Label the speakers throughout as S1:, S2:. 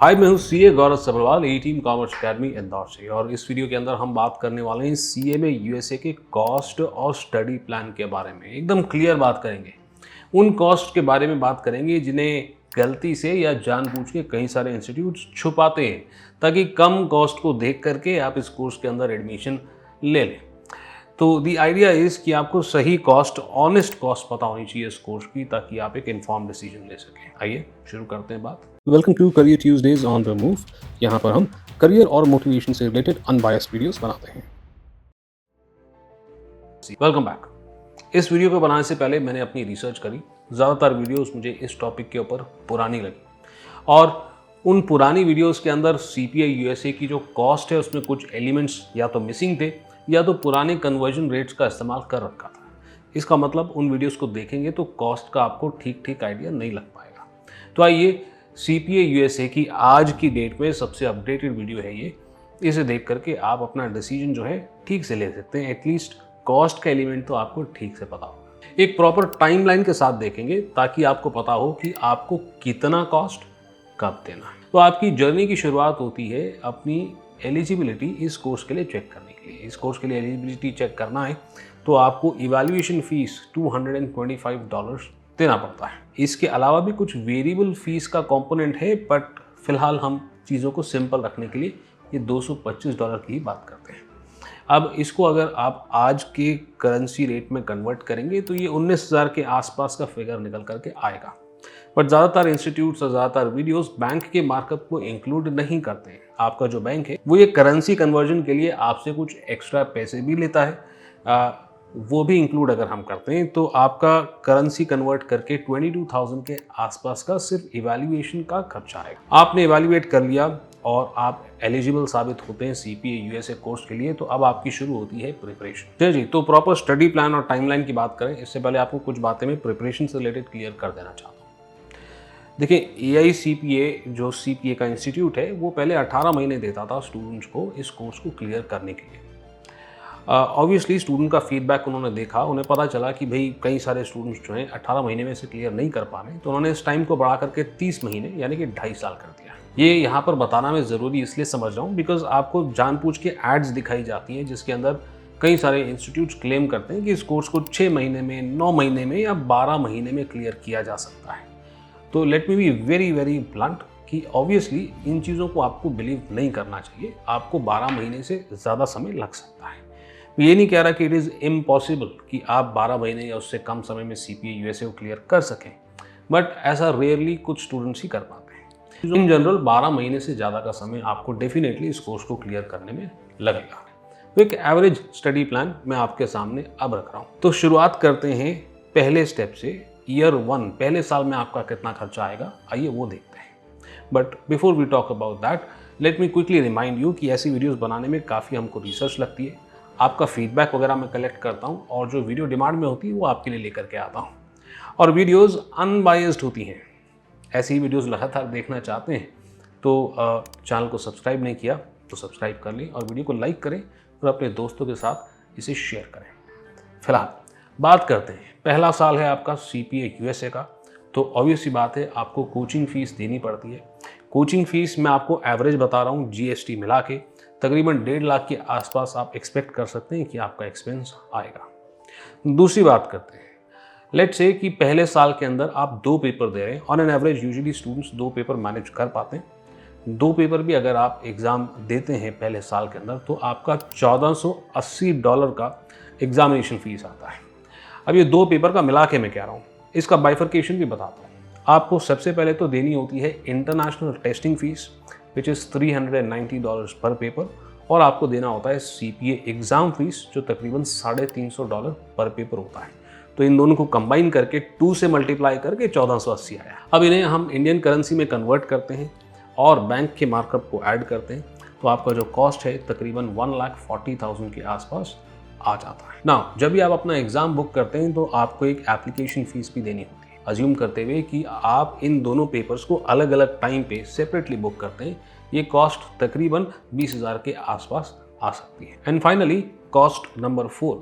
S1: हाय, मैं हूँ सीए गौरव सब्रवाल, ए team commerce academy Indore से। और इस वीडियो के अंदर हम बात करने वाले हैं सीए में यूएसए के कॉस्ट और स्टडी प्लान के बारे में। एकदम क्लियर बात करेंगे। उन कॉस्ट के बारे में बात करेंगे जिन्हें गलती से या जानबूझ के कई सारे इंस्टीट्यूट्स छुपाते हैं, ताकि कम कॉस्ट को देख करके आप इस कोर्स के अंदर एडमिशन ले लें। तो दी आइडिया इज़ कि आपको सही कॉस्ट, ऑनेस्ट कॉस्ट पता होनी चाहिए इस कोर्स की, ताकि आप एक इन्फॉर्म डिसीजन ले सकें। आइए शुरू करते हैं बात। Welcome to career Tuesdays on the move. यहाँ पर हम करियर और मोटिवेशन से रिलेटेड अनबायस्ड वीडियोस बनाते हैं। Welcome back. इस वीडियो को बनाने से पहले मैंने अपनी रिसर्च करी। ज़्यादातर वीडियोस मुझे इस टॉपिक के ऊपर पुरानी लगी, और उन पुरानी वीडियोस के अंदर सीपीए यूएसए की जो कॉस्ट है उसमें कुछ एलिमेंट्स या तो मिसिंग थे या तो पुराने कन्वर्जन रेट्स का इस्तेमाल कर रखा था। इसका मतलब उन वीडियोस को देखेंगे तो कॉस्ट का आपको ठीक आइडिया नहीं लग पाएगा। तो आइए, सीपीए यूएसए की आज की डेट में सबसे अपडेटेड वीडियो है ये। इसे देख करके आप अपना डिसीजन जो है ठीक से ले सकते हैं। एटलीस्ट कॉस्ट का एलिमेंट तो आपको ठीक से पता होगा। एक प्रॉपर टाइमलाइन के साथ देखेंगे ताकि आपको पता हो कि आपको कितना कॉस्ट कब देना है। तो आपकी जर्नी की शुरुआत होती है अपनी एलिजिबिलिटी इस कोर्स के लिए चेक करने के लिए। इस कोर्स के लिए एलिजिबिलिटी चेक करना है तो आपको इवैल्यूएशन फीस $225 देना पड़ता है। इसके अलावा भी कुछ वेरिएबल फीस का कंपोनेंट है, बट फिलहाल हम चीज़ों को सिंपल रखने के लिए ये $225 की ही बात करते हैं। अब इसको अगर आप आज के करेंसी रेट में कन्वर्ट करेंगे तो ये 19,000 के आसपास का फिगर निकल करके आएगा। बट ज़्यादातर इंस्टीट्यूट्स और ज़्यादातर वीडियोस बैंक के मार्कअप को इंक्लूड नहीं करते हैं। आपका जो बैंक है वो ये करेंसी कन्वर्जन के लिए आपसे कुछ एक्स्ट्रा पैसे भी लेता है। वो भी इंक्लूड अगर हम करते हैं तो आपका करेंसी कन्वर्ट करके 22,000 के आसपास का सिर्फ इवैल्यूएशन का खर्चा आएगा। आपने इवैल्यूएट कर लिया और आप एलिजिबल साबित होते हैं सीपीए यूएसए कोर्स के लिए, तो अब आपकी शुरू होती है प्रिपरेशन। जी, तो प्रॉपर स्टडी प्लान और टाइमलाइन की बात करें इससे पहले आपको कुछ बातें मैं प्रिपरेशन से रिलेटेड क्लियर कर देना चाहता हूँ। देखिए, AICPA जो सीपीए का इंस्टीट्यूट है वो पहले 18 महीने देता था स्टूडेंट्स को इस कोर्स को क्लियर करने के लिए। ऑब्वियसली स्टूडेंट का फीडबैक उन्होंने देखा, उन्हें पता चला कि भाई कई सारे स्टूडेंट्स जो हैं 18 महीने में से क्लियर नहीं कर पा रहे, तो उन्होंने इस टाइम को बढ़ा करके 30 महीने यानी कि 2.5 साल कर दिया। ये यहाँ पर बताना मैं ज़रूरी इसलिए समझ रहा हूँ बिकॉज आपको जानबूझ के एड्स दिखाई जाती हैं जिसके अंदर कई सारे इंस्टीट्यूट्स क्लेम करते हैं कि इस कोर्स को 6 महीने में, 9 महीने में या 12 महीने में क्लियर किया जा सकता है। तो let me be very blunt कि ऑब्वियसली इन चीज़ों को आपको बिलीव नहीं करना चाहिए। आपको 12 महीने से ज़्यादा समय लग सकता है। मैं ये नहीं कह रहा कि इट इज़ इम्पॉसिबल कि आप 12 महीने या उससे कम समय में सीपीए यूएसए को क्लियर कर सकें, बट ऐसा रेयरली कुछ स्टूडेंट्स ही कर पाते हैं। इन जनरल 12 महीने से ज़्यादा का समय आपको डेफिनेटली इस कोर्स को क्लियर करने में लगेगा। तो एक एवरेज स्टडी प्लान मैं आपके सामने अब रख रहा हूँ। तो शुरुआत करते हैं पहले स्टेप से। ईयर 1, पहले साल में आपका कितना खर्चा आएगा, आइए वो देखते हैं। But before we talk about that, let me quickly remind you कि ऐसी वीडियोस बनाने में काफ़ी हमको रिसर्च लगती है। आपका फीडबैक वगैरह मैं कलेक्ट करता हूँ और जो वीडियो डिमांड में होती है वो आपके लिए लेकर के आता हूँ। और वीडियोस अनबायस्ड होती हैं। ऐसी ही वीडियोस लगातार देखना चाहते हैं तो चैनल को सब्सक्राइब नहीं किया तो सब्सक्राइब कर लें और वीडियो को लाइक करें और अपने दोस्तों के साथ इसे शेयर करें। फिलहाल बात करते हैं, पहला साल है आपका सीपीए यूएसए का, तो ऑब्वियस सी बात है आपको कोचिंग फीस देनी पड़ती है। कोचिंग फीस मैं आपको एवरेज बता रहा हूँ, जीएसटी मिला के तकरीबन 1.5 लाख के आसपास आप एक्सपेक्ट कर सकते हैं कि आपका एक्सपेंस आएगा। दूसरी बात करते हैं, लेट्स से कि पहले साल के अंदर आप 2 पेपर दे रहे हैं। On an average usually students 2 paper manage कर पाते हैं। 2 पेपर भी अगर आप एग्ज़ाम देते हैं पहले साल के अंदर तो आपका $1480 का एग्जामिनेशन फीस आता है। अब ये 2 पेपर का मिला के मैं कह रहा हूँ, इसका बाइफर्केशन भी बताता हूँ। आपको सबसे पहले तो देनी होती है international testing fees which is $390 पर पेपर, और आपको देना होता है सीपीए एग्ज़ाम फीस जो तकरीबन $350 पर पेपर होता है। तो इन दोनों को कंबाइन करके 2 से मल्टीप्लाई करके 1480 आया। अब इन्हें हम इंडियन करेंसी में कन्वर्ट करते हैं और बैंक के मार्कअप को ऐड करते हैं तो आपका जो कॉस्ट है तकरीबन 1,40,000 के आसपास आ जाता है। ना जब भी आप अपना एग्ज़ाम बुक करते हैं तो आपको एक एप्लीकेशन फ़ीस भी देनी होती है, अज्यूम करते हुए कि आप इन दोनों पेपर्स को अलग अलग टाइम पे सेपरेटली बुक करते हैं। ये कॉस्ट तकरीबन 20,000 के आसपास आ सकती है। एंड फाइनली कॉस्ट नंबर 4,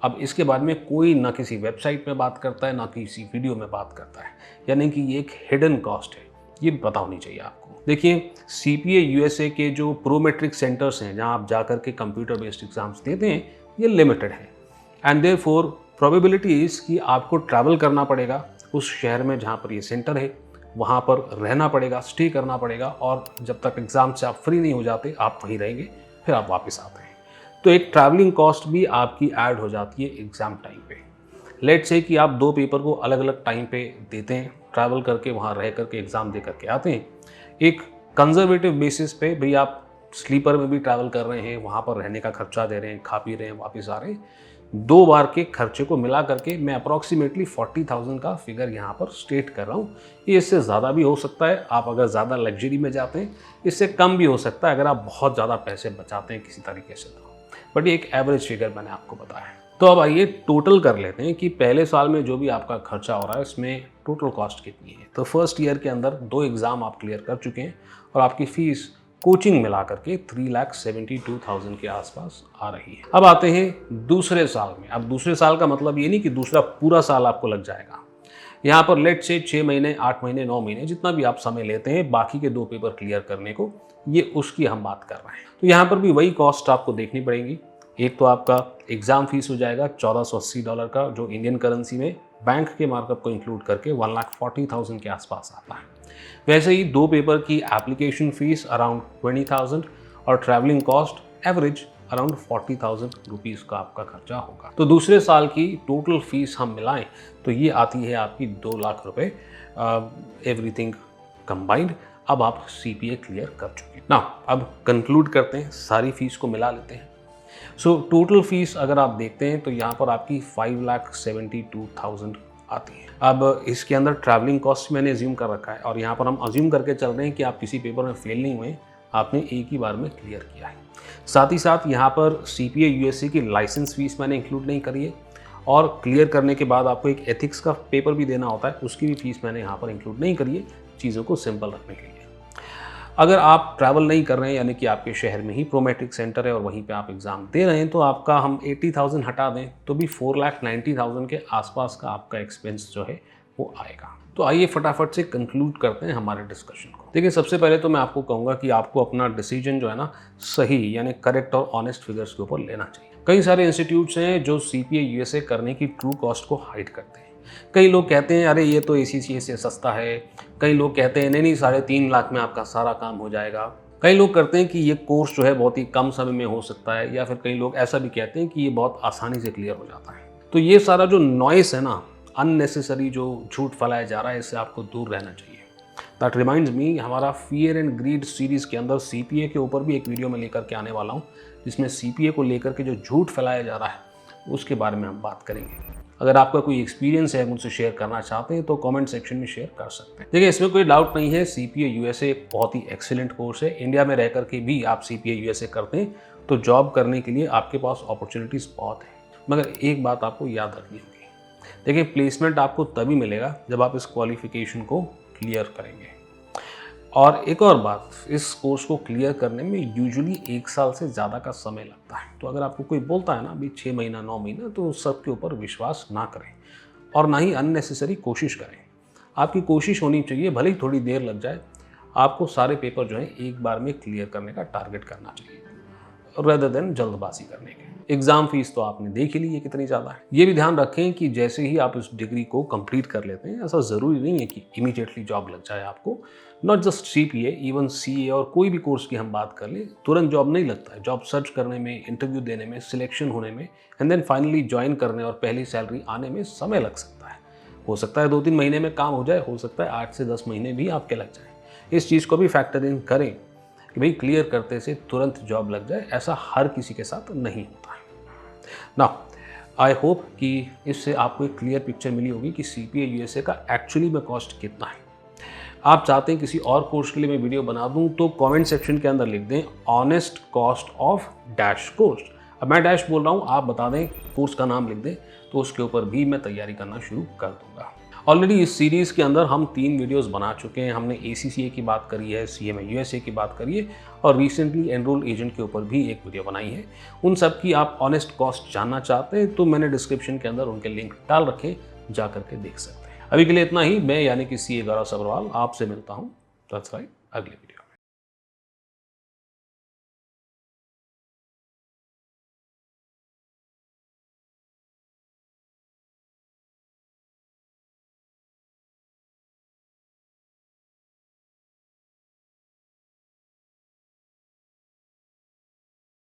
S1: अब इसके बारे में कोई ना किसी वेबसाइट में बात करता है ना किसी वीडियो में बात करता है, यानी कि ये एक हिडन कॉस्ट है, ये पता होनी चाहिए आपको। देखिए CPA USA के जो प्रोमेट्रिक सेंटर्स हैं जहां आप जाकर के कंप्यूटर बेस्ड एग्जाम्स देते हैं, ये लिमिटेड है एंड देयरफॉर प्रोबेबिलिटी इज कि आपको ट्रैवल करना पड़ेगा उस शहर में जहाँ पर ये सेंटर है, वहाँ पर रहना पड़ेगा, स्टे करना पड़ेगा और जब तक एग्ज़ाम से आप फ्री नहीं हो जाते आप वहीं रहेंगे, फिर आप वापस आते हैं। तो एक ट्रैवलिंग कॉस्ट भी आपकी ऐड हो जाती है एग्ज़ाम टाइम पे। लेट्स से कि आप 2 पेपर को अलग अलग टाइम पे देते हैं, ट्रैवल करके वहाँ रह करके एग्ज़ाम दे करके आते हैं। एक कंजर्वेटिव बेसिस पे भी आप स्लीपर में भी ट्रैवल कर रहे हैं, वहाँ पर रहने का खर्चा दे रहे हैं, खा पी रहे हैं, वापस आ रहे हैं, 2 बार के खर्चे को मिला करके मैं अप्रॉक्सीमेटली 40,000 का फिगर यहाँ पर स्टेट कर रहा हूँ। ये इससे ज़्यादा भी हो सकता है, आप अगर ज़्यादा लग्जरी में जाते हैं, इससे कम भी हो सकता है अगर आप बहुत ज़्यादा पैसे बचाते हैं किसी तरीके से तो। बट ये एक एवरेज फिगर मैंने आपको बताया है। तो अब आइए टोटल कर लेते हैं कि पहले साल में जो भी आपका खर्चा हो रहा है इसमें टोटल कॉस्ट कितनी है। तो फर्स्ट ईयर के अंदर 2 एग्ज़ाम आप क्लियर कर चुके हैं और आपकी फ़ीस कोचिंग मिला करके 3,72,000 के आसपास आ रही है। अब आते हैं दूसरे साल में। अब दूसरे साल का मतलब ये नहीं कि दूसरा पूरा साल आपको लग जाएगा। यहाँ पर लेट से 6 महीने, 8 महीने, 9 महीने जितना भी आप समय लेते हैं बाकी के 2 पेपर क्लियर करने को, ये उसकी हम बात कर रहे हैं। तो यहाँ पर भी वही कॉस्ट आपको देखनी पड़ेगी। एक तो आपका एग्ज़ाम फीस हो जाएगा $1,480 का, जो इंडियन करेंसी में बैंक के मार्कअप को इंक्लूड करके 1,40,000 के आसपास आता है। वैसे ही 2 पेपर की एप्लीकेशन फ़ीस अराउंड 20,000 और travelling cost average around 40,000 rupees का आपका खर्चा होगा। तो दूसरे साल की टोटल फीस हम मिलाएं तो ये आती है आपकी 2 लाख रुपए एवरीथिंग कंबाइंड। अब आप CPA क्लियर कर चुके हैं ना। अब कंक्लूड करते हैं, सारी फीस को मिला लेते हैं। सो टोटल फीस अगर आप देखते हैं तो यहाँ पर आपकी 5,72,000 आती है। अब इसके अंदर ट्रैवलिंग कॉस्ट मैंने अज्यूम कर रखा है और यहाँ पर हम अज्यूम करके चल रहे हैं कि आप किसी पेपर में फेल नहीं हुए, आपने एक ही बार में क्लियर किया है। साथ ही साथ यहाँ पर CPA USA की लाइसेंस फीस मैंने इंक्लूड नहीं करी है और क्लियर करने के बाद आपको एक एथिक्स का पेपर भी देना होता है, उसकी भी फीस मैंने यहाँ पर इंक्लूड नहीं करी है, चीज़ों को सिंपल रखने के लिए। अगर आप ट्रैवल नहीं कर रहे हैं यानी कि आपके शहर में ही प्रोमेट्रिक सेंटर है और वहीं पे आप एग्ज़ाम दे रहे हैं, तो आपका हम 80,000 हटा दें तो भी 4,90,000 के आसपास का आपका एक्सपेंस जो है वो आएगा। तो आइए फटाफट से कंक्लूड करते हैं हमारे डिस्कशन को। देखिए सबसे पहले तो मैं आपको कहूँगा कि आपको अपना डिसीजन जो है ना सही यानी करेक्ट और ऑनेस्ट फिगर्स के ऊपर लेना चाहिए। कई सारे इंस्टीट्यूट्स हैं जो CPA USA करने की ट्रू कॉस्ट को हाइड करते हैं। कई लोग कहते हैं अरे ये तो ACCA से सस्ता है, कई लोग कहते हैं नहीं 3.5 लाख में आपका सारा काम हो जाएगा, कई लोग करते हैं कि ये कोर्स जो है बहुत ही कम समय में हो सकता है, या फिर कई लोग ऐसा भी कहते हैं कि ये बहुत आसानी से क्लियर हो जाता है। तो ये सारा जो नॉइस है ना, अननेसेसरी जो झूठ फैलाया जा रहा है, इससे आपको दूर रहना चाहिए। दैट रिमाइंड्स मी, हमारा फियर एंड ग्रीड सीरीज़ के अंदर CPA के ऊपर भी एक वीडियो में लेकर के आने वाला हूँ, जिसमें CPA को लेकर के जो झूठ फैलाया जा रहा है उसके बारे में हम बात करेंगे। अगर आपका कोई एक्सपीरियंस है मुझसे शेयर करना चाहते हैं तो कमेंट सेक्शन में शेयर कर सकते हैं। देखिए इसमें कोई डाउट नहीं है, CPA USA एक बहुत ही एक्सीलेंट कोर्स है। इंडिया में रह करके भी आप CPA USA करते हैं तो जॉब करने के लिए आपके पास अपॉर्चुनिटीज़ बहुत है। मगर एक बात आपको याद रखनी होगी, देखिए प्लेसमेंट आपको तभी मिलेगा जब आप इस क्वालिफिकेशन को क्लियर करेंगे। और एक और बात, इस कोर्स को क्लियर करने में यूजुअली 1 साल से ज़्यादा का समय लगता है। तो अगर आपको कोई बोलता है ना अभी 6 महीना 9 महीना, तो सबके ऊपर विश्वास ना करें और ना ही अननेसेसरी कोशिश करें। आपकी कोशिश होनी चाहिए, भले ही थोड़ी देर लग जाए, आपको सारे पेपर जो है एक बार में क्लियर करने का टारगेट करना चाहिए रेदर देन जल्दबाजी करने के। एग्ज़ाम फीस तो आपने देख ही ली है कितनी ज़्यादा है। ये भी ध्यान रखें कि जैसे ही आप इस डिग्री को कंप्लीट कर लेते हैं, ऐसा ज़रूरी नहीं है कि इमीडिएटली जॉब लग जाए आपको। Not just CPA, even CA और कोई भी कोर्स की हम बात कर लें, तुरंत जॉब नहीं लगता है। जॉब सर्च करने में, इंटरव्यू देने में, सिलेक्शन होने में एंड देन फाइनली ज्वाइन करने और पहली सैलरी आने में समय लग सकता है। हो सकता है 2-3 महीने में काम हो जाए, हो सकता है 8 से 10 महीने भी आपके लग जाए। इस चीज़ को भी फैक्टर इन करें कि भाई क्लियर करते से तुरंत जॉब लग जाए, ऐसा हर किसी के साथ नहीं होता है ना। आई होप कि इससे आपको एक क्लियर पिक्चर मिली होगी कि CPA USA का एक्चुअली में कॉस्ट कितना है। आप चाहते हैं किसी और कोर्स के लिए मैं वीडियो बना दूं तो कमेंट सेक्शन के अंदर लिख दें honest cost of dash course. अब मैं डैश बोल रहा हूं, आप बता दें कोर्स का नाम लिख दें, तो उसके ऊपर भी मैं तैयारी करना शुरू कर दूंगा। ऑलरेडी इस सीरीज़ के अंदर हम 3 वीडियोस बना चुके हैं। हमने ACCA की बात करी है, CMA USA की बात करी है और रिसेंटली एनरोल एजेंट के ऊपर भी एक वीडियो बनाई है। उन सब की आप ऑनेस्ट कॉस्ट जानना चाहते हैं तो मैंने डिस्क्रिप्शन के अंदर उनके लिंक डाल रखे, जा करके देख सकते हैं। अभी के लिए इतना ही। मैं यानी कि CA गौरव सब्रवाल आपसे मिलता हूँ अगले वीडियो।